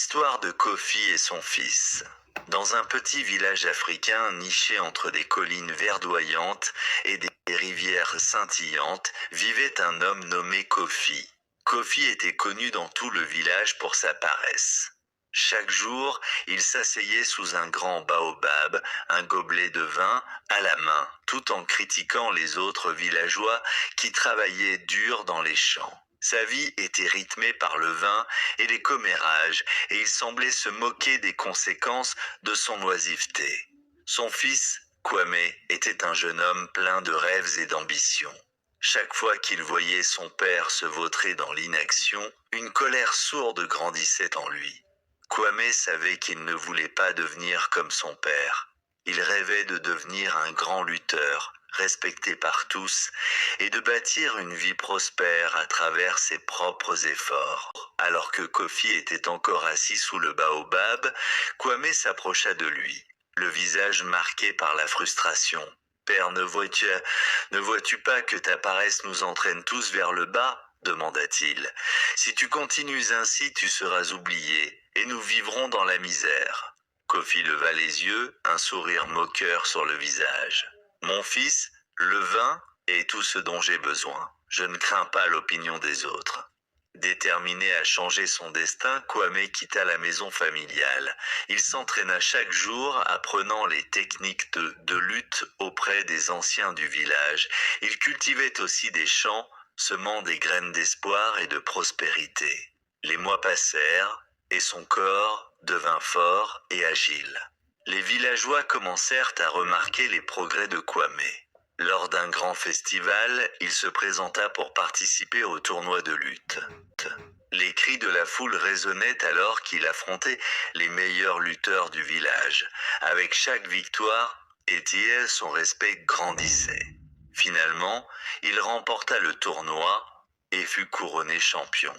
L'histoire de Kofi et son fils. Dans un petit village africain niché entre des collines verdoyantes et des rivières scintillantes, vivait un homme nommé Kofi. Kofi était connu dans tout le village pour sa paresse. Chaque jour, il s'asseyait sous un grand baobab, un gobelet de vin à la main, tout en critiquant les autres villageois qui travaillaient dur dans les champs. Sa vie était rythmée par le vin et les commérages, et il semblait se moquer des conséquences de son oisiveté. Son fils, Kwame, était un jeune homme plein de rêves et d'ambitions. Chaque fois qu'il voyait son père se vautrer dans l'inaction, une colère sourde grandissait en lui. Kwame savait qu'il ne voulait pas devenir comme son père. Il rêvait de devenir un grand lutteur, respecté par tous, et de bâtir une vie prospère à travers ses propres efforts. Alors que Kofi était encore assis sous le baobab, Kwame s'approcha de lui, le visage marqué par la frustration. « Père, ne vois-tu pas que ta paresse nous entraîne tous vers le bas ?» demanda-t-il. « Si tu continues ainsi, tu seras oublié, et nous vivrons dans la misère. » Kofi leva les yeux, un sourire moqueur sur le visage. « Mon fils, le vin est tout ce dont j'ai besoin. Je ne crains pas l'opinion des autres. » Déterminé à changer son destin, Kwame quitta la maison familiale. Il s'entraîna chaque jour, apprenant les techniques de lutte auprès des anciens du village. Il cultivait aussi des champs, semant des graines d'espoir et de prospérité. Les mois passèrent, et son corps devint fort et agile. Les villageois commencèrent à remarquer les progrès de Kwame. Lors d'un grand festival, il se présenta pour participer au tournoi de lutte. Les cris de la foule résonnaient alors qu'il affrontait les meilleurs lutteurs du village. Avec chaque victoire, son respect grandissait. Finalement, il remporta le tournoi et fut couronné champion.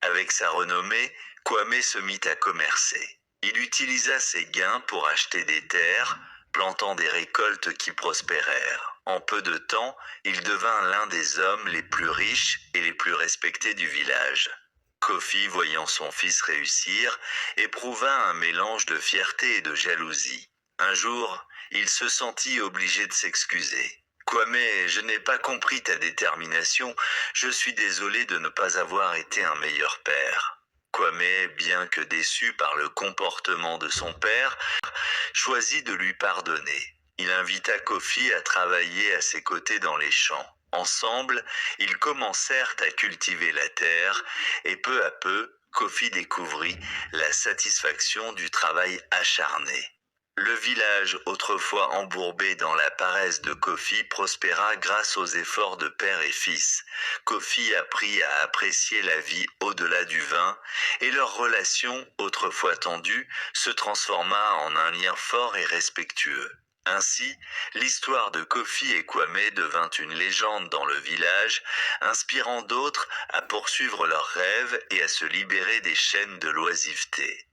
Avec sa renommée, Kwame se mit à commercer. Il utilisa ses gains pour acheter des terres, plantant des récoltes qui prospérèrent. En peu de temps, il devint l'un des hommes les plus riches et les plus respectés du village. Kofi, voyant son fils réussir, éprouva un mélange de fierté et de jalousie. Un jour, il se sentit obligé de s'excuser. « Kwame, je n'ai pas compris ta détermination, je suis désolé de ne pas avoir été un meilleur père. » Kwame, bien que déçu par le comportement de son père, choisit de lui pardonner. Il invita Kofi à travailler à ses côtés dans les champs. Ensemble, ils commencèrent à cultiver la terre, et peu à peu, Kofi découvrit la satisfaction du travail acharné. Le village, autrefois embourbé dans la paresse de Kofi, prospéra grâce aux efforts de père et fils. Kofi apprit à apprécier la vie au-delà du vin, et leur relation, autrefois tendue, se transforma en un lien fort et respectueux. Ainsi, l'histoire de Kofi et Kwame devint une légende dans le village, inspirant d'autres à poursuivre leurs rêves et à se libérer des chaînes de l'oisiveté.